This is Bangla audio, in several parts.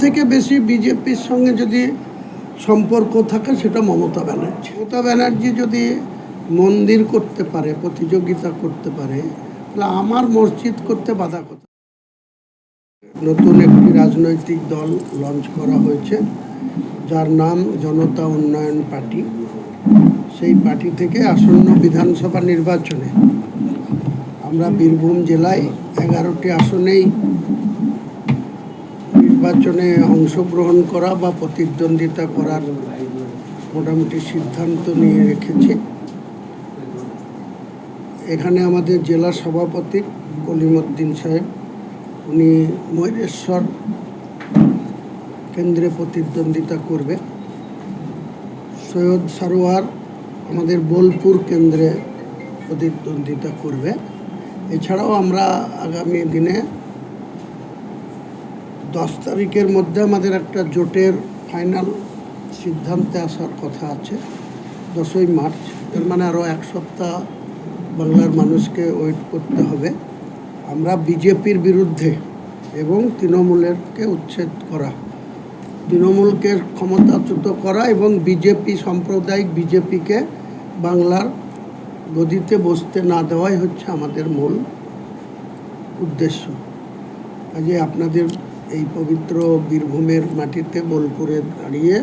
থেকে বেশি বিজেপির সঙ্গে যদি সম্পর্ক থাকে সেটা মমতা ব্যানার্জি। মমতা ব্যানার্জি যদি মন্দির করতে পারে, প্রতিযোগিতা করতে পারে, তাহলে আমার মসজিদ করতে বাধা কোথায়? নতুন একটি রাজনৈতিক দল লঞ্চ করা হয়েছে যার নাম জনতা উন্নয়ন পার্টি। সেই পার্টি থেকে আসন্ন বিধানসভা নির্বাচনে আমরা বীরভূম জেলায় 11টি আসনেই নির্বাচনে অংশগ্রহণ করা বা প্রতিদ্বন্দ্বিতা করার মোটামুটি সিদ্ধান্ত নিয়ে রেখেছি। এখানে আমাদের জেলা সভাপতি কলিমউদ্দিন সাহেব, উনি ময়ূরেশ্বর কেন্দ্রে প্রতিদ্বন্দ্বিতা করবে। সৈয়দ সারোয়ার আমাদের বোলপুর কেন্দ্রে প্রতিদ্বন্দ্বিতা করবে। এছাড়াও আমরা আগামী দিনে 10 তারিখের মধ্যে আমাদের একটা জোটের ফাইনাল সিদ্ধান্তে আসার কথা আছে, 10ই মার্চ। এর মানে আরও এক সপ্তাহ বাংলার মানুষকে ওয়েট করতে হবে। আমরা বিজেপির বিরুদ্ধে এবং তৃণমূলেরকে উচ্ছেদ করা, তৃণমূলকে ক্ষমতাচ্যুত করা এবং বিজেপি সাম্প্রদায়িক বিজেপিকে বাংলার গদিতে বসতে না দেওয়াই হচ্ছে আমাদের মূল উদ্দেশ্য। কাজে আপনাদের এই পবিত্র বীরভূমের মাটিতে বোলপুরে দাঁড়িয়ে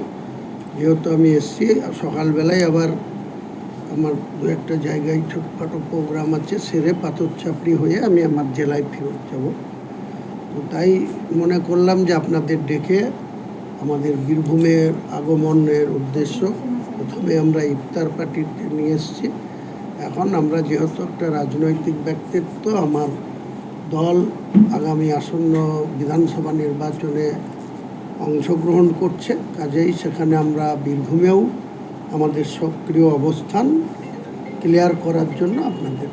যেহেতু আমি এসছি, সকালবেলায় আবার আমার দু একটা জায়গায় ছোটখাটো প্রোগ্রাম আছে, সেরে পাথর চাপড়ি হয়ে আমি আমার জেলায় ফেরত যাব। তো তাই মনে করলাম যে আপনাদের ডেকে আমাদের বীরভূমের আগমনের উদ্দেশ্য, প্রথমে আমরা ইফতার পার্টিতে নিয়ে এসেছি। এখন আমরা যেহেতু একটা রাজনৈতিক ব্যক্তিত্ব, আমার দল আগামী আসন্ন বিধানসভা নির্বাচনে অংশগ্রহণ করছে, কাজেই সেখানে আমরা বীরভূমেও আমাদের সক্রিয় অবস্থান ক্লিয়ার করার জন্য আপনাদের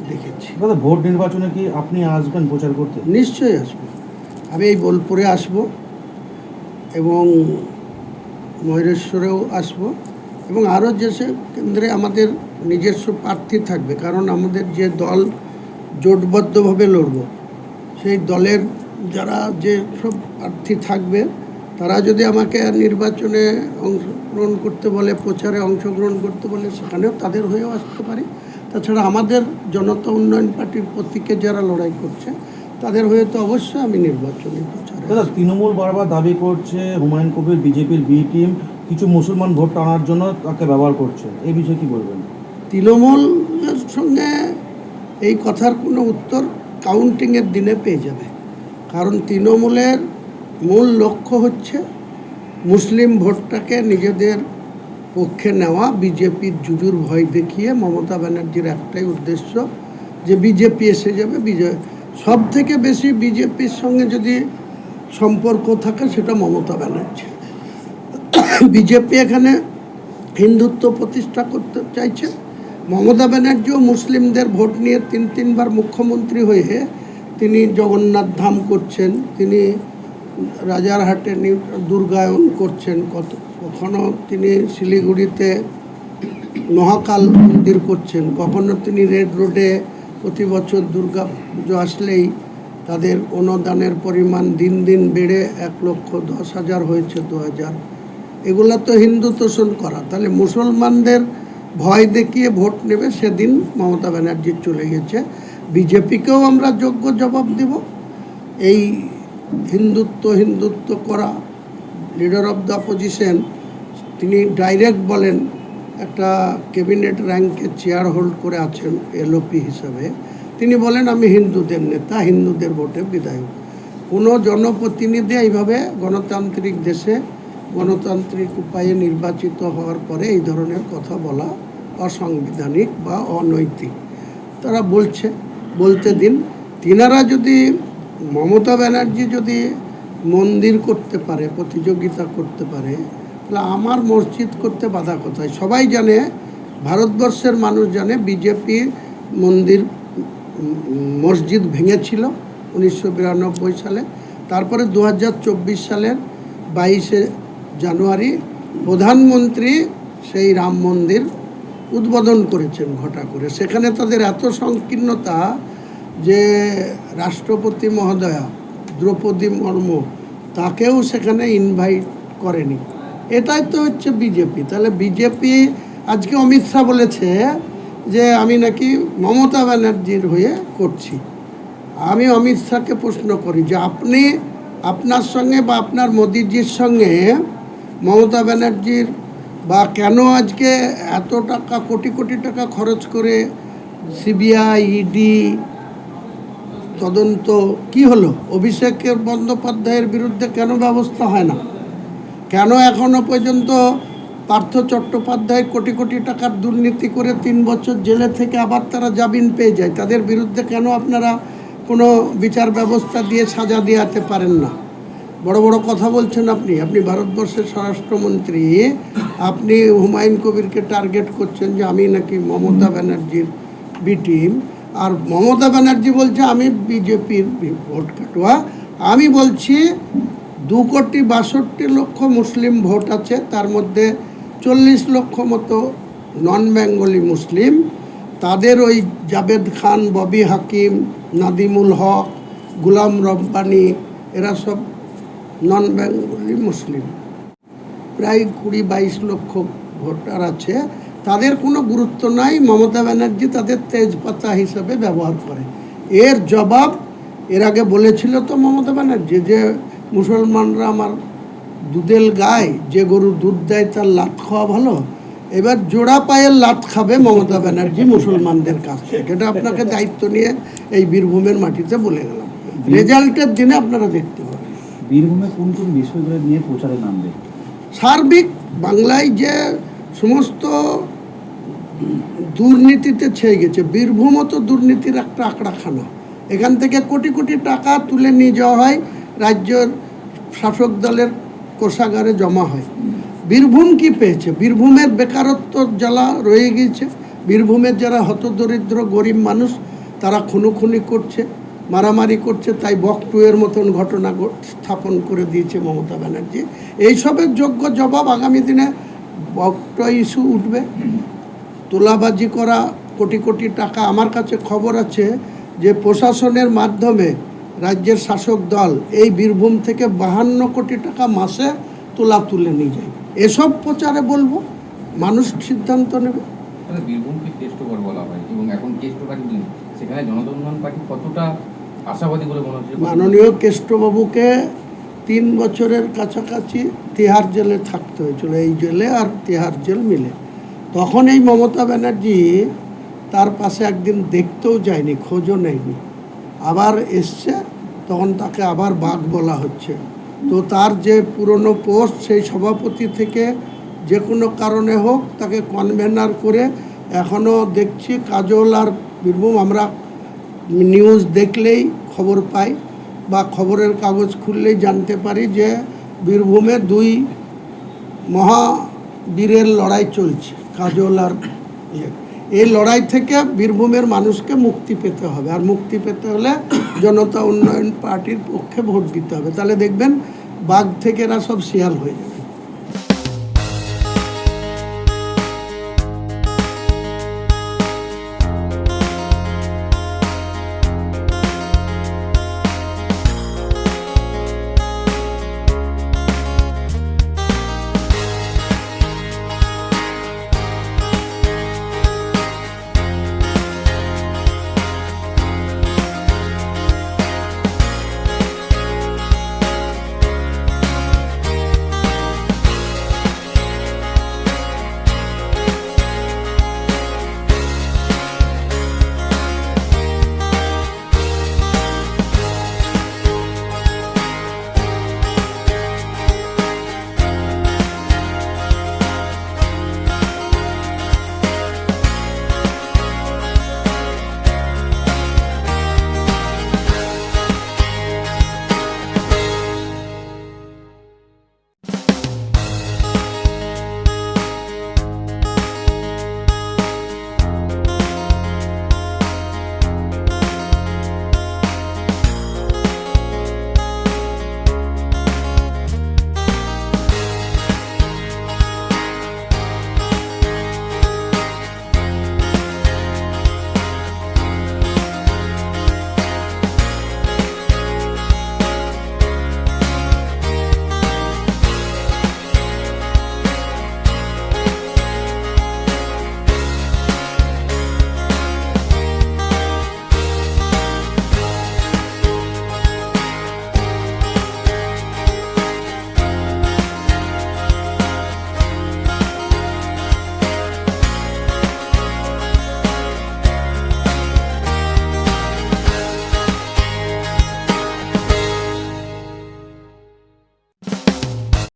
দেখেছি। দাদা, ভোট নির্বাচনে কি আপনি আসবেন প্রচার করতে? নিশ্চয়ই আসবো। আমি এই বোলপুরে আসব এবং ময়ূরেশ্বরেও আসব এবং আরও যেসব কেন্দ্রে আমাদের নিজস্ব প্রার্থী থাকবে, কারণ আমাদের যে দল জোটবদ্ধভাবে লড়ব, সেই দলের যারা যে সব প্রার্থী থাকবে তারা যদি আমাকে নির্বাচনে অংশগ্রহণ করতে বলে, প্রচারে অংশগ্রহণ করতে বলে, সেখানেও তাদের হয়েও আসতে পারি। তাছাড়া আমাদের জনতা উন্নয়ন পার্টির প্রতীকে যারা লড়াই করছে তাদের হয়ে তো অবশ্যই আমি নির্বাচনী প্রচারে। দাদা, তৃণমূল বারবার দাবি করছে হুমায়ুন কবির বিজেপির বি টিম কিছু মুসলমান ভোট টানার জন্য তাকে ব্যবহার করছে, এই বিষয়ে কি বলবেন? তৃণমূলের সঙ্গে এই কথার কোনো উত্তর কাউন্টিংয়ের দিনে পেয়ে যাবে, কারণ তৃণমূলের মূল লক্ষ্য হচ্ছে মুসলিম ভোটটাকে নিজেদের পক্ষে নেওয়া, বিজেপির জুজুর ভয় দেখিয়ে। মমতা ব্যানার্জির একটাই উদ্দেশ্য যে বিজেপি এসে যাবে। সব থেকে বেশি বিজেপির সঙ্গে যদি সম্পর্ক থাকে সেটা মমতা ব্যানার্জি। বিজেপি এখানে হিন্দুত্ব প্রতিষ্ঠা করতে চাইছে। মমতা ব্যানার্জিও মুসলিমদের ভোট নিয়ে তিনবার মুখ্যমন্ত্রী হয়ে তিনি জগন্নাথ ধাম করছেন, তিনি রাজারহাটে দুর্গায়ন করছেন, কখনো তিনি শিলিগুড়িতে মহাকাল মন্দির করছেন, কখনো তিনি রেড রোডে প্রতি বছর দুর্গা পুজো আসলেই তাদের অনুদানের পরিমাণ দিন দিন বেড়ে 1,10,000 হয়েছে 2,000। এগুলো তো হিন্দু তোষণ করা। তাহলে মুসলমানদের ভয় দেখিয়ে ভোট নেবে, সেদিন মমতা ব্যানার্জি চলে গেছে। বিজেপিকেও আমরা যোগ্য জবাব দেব। এই হিন্দুত্ব করা লিডার অফ দ্য অপোজিশন, তিনি ডাইরেক্ট বলেন, একটা ক্যাবিনেট র্যাঙ্কে চেয়ার হোল্ড করে আছেন এলওপি হিসাবে, তিনি বলেন আমি হিন্দুদের নেতা, হিন্দুদের ভোটে বিধায়ক। কোনো জনপ্রতিনিধি এইভাবে গণতান্ত্রিক দেশে গণতান্ত্রিক উপায়ে নির্বাচিত হওয়ার পরে এই ধরনের কথা বলা অসাংবিধানিক বা অনৈতিক। তারা বলতে দিন। তিনারা যদি, মমতা ব্যানার্জি যদি মন্দির করতে পারে, প্রতিযোগিতা করতে পারে, তাহলে আমার মসজিদ করতে বাধা কোথায়? সবাই জানে, ভারতবর্ষের মানুষ জানে, বিজেপি মসজিদ ভেঙেছিল 1992 সালে। তারপরে 2024 সালের 22শে জানুয়ারি প্রধানমন্ত্রী সেই রাম মন্দির উদ্বোধন করেছেন ঘটা করে। সেখানে তাদের এত সংকীর্ণতা যে রাষ্ট্রপতি মহোদয়া দ্রৌপদী মুর্মু তাকেও সেখানে ইনভাইট করেনি। এটাই তো হচ্ছে বিজেপি। তাহলে বিজেপি আজকে অমিত শাহ বলেছে যে আমি নাকি মমতা ব্যানার্জির হয়ে করছি। আমি অমিত শাহকে প্রশ্ন করি যে আপনি আপনার সঙ্গে বা আপনার মোদিজির সঙ্গে মমতা ব্যানার্জির বা কেন আজকে এত টাকা কোটি কোটি টাকা খরচ করে সিবিআই ইডি তদন্ত কি হলো? অভিষেক বন্দ্যোপাধ্যায়ের বিরুদ্ধে কেন ব্যবস্থা হয় না? কেন এখনো পর্যন্ত পার্থ চট্টোপাধ্যায় কোটি কোটি টাকার দুর্নীতি করে 3 বছর জেলে থেকে আবার তারা জামিন পেয়ে যায়? তাদের বিরুদ্ধে কেন আপনারা কোনো বিচার ব্যবস্থা দিয়ে সাজা দেওয়াতে পারেন না? বড় বড় কথা বলছেন আপনি। আপনি ভারতবর্ষের স্বরাষ্ট্রমন্ত্রী, আপনি হুমায়ুন কবিরকে টার্গেট করছেন যে আমি নাকি মমতা ব্যানার্জির বি টিম, আর মমতা ব্যানার্জি বলছে আমি বিজেপির ভোট কাটোয়া। আমি বলছি 2,62,00,000 মুসলিম ভোট আছে, তার মধ্যে 40 লক্ষ মতো নন বেঙ্গলি মুসলিম। তাদের ওই জাভেদ খান, ববি হাকিম, নাদিমুল হক, গুলাম রব্বানি, এরা সব নন বেঙ্গলি মুসলিম। প্রায় 20-22 লক্ষ ভোটার আছে। তাদের কোনো গুরুত্ব নাই। মমতা ব্যানার্জি তাদের তেজপাতা হিসাবে ব্যবহার করে। এর জবাব এর আগে বলেছিল তো মমতা ব্যানার্জি যে মুসলমানরা আমার দুধেল গায়, যে গরু দুধ দেয় তার লাত খাওয়া ভালো। এবার জোড়া পায়ের লাত খাবে মমতা ব্যানার্জি মুসলমানদের কাছ থেকে। এটা আপনাকে দায়িত্ব নিয়ে এই বীরভূমের মাটিতে বলে গেলাম। রেজাল্টের দিনে আপনারা দেখতে পাবেন। বীরভূমে কোন কোন বিষয়গুলো নিয়ে প্রচারে নামবে? সার্বিক বাংলায় যে সমস্ত দুর্নীতিতে ছেয়ে গেছে, বীরভূমও তো দুর্নীতির একটা আঁকড়াখানা। এখান থেকে কোটি কোটি টাকা তুলে নিয়ে যাওয়া হয়, রাজ্যের শাসক দলের কোষাগারে জমা হয়। বীরভূম কি পেয়েছে? বীরভূমের বেকারত্ব জ্বালা রয়ে গিয়েছে। বীরভূমের যারা হতদরিদ্র গরিব মানুষ তারা খুনোখুনি করছে, মারামারি করছে। তাই বকটুয়ের মতন ঘটনা স্থাপন করে দিয়েছে মমতা ব্যানার্জি। এইসবের যোগ্য জবাব আগামী দিনে বকটয় ইস্যু উঠবে। তোলাবাজি করা কোটি কোটি টাকা, আমার কাছে খবর আছে যে প্রশাসনের মাধ্যমে রাজ্যের শাসক দল এই বীরভূম থেকে 52 কোটি টাকা মাসে তুলে নিয়ে যায়। এসব প্রচারে বলবো, মানুষ সিদ্ধান্ত নেবে। বীরভূমকে টেস্টওভার বলা হয় এবং এখন টেস্টওভার দিন, সেখানে জনতা পার্টি কতটা আশাবাদী বলে মনে হচ্ছে? মাননীয় কেষ্টবাবুকে 3 বছরের কাছাকাছি তিহার জেলে থাকতে হয়েছিল, এই জেলে আর তিহার জেল মিলে। তখন এই মমতা ব্যানার্জি তার পাশে একদিন দেখতেও যায়নি, খোঁজও নেয়নি। আবার এসছে, তখন তাকে আবার বাঘ বলা হচ্ছে। তো তার যে পুরনো পোস্ট, সেই সভাপতি থেকে যে কোনো কারণে হোক তাকে কনভেনার করে এখনও দেখছি কাজল আর বীরভূম, আমরা নিউজ দেখলেই খবর পাই বা খবরের কাগজ খুললেই জানতে পারি যে বীরভূমে 2 মহাবীরের লড়াই চলছে, কাজল আর এই লড়াই থেকে বীরভূমের মানুষকে মুক্তি পেতে হবে। আর মুক্তি পেতে হলে জনতা উন্নয়ন পার্টির পক্ষে ভোট দিতে হবে। তাহলে দেখবেন বাঘ থেকে এরা সব শিয়াল হয়ে যাবে।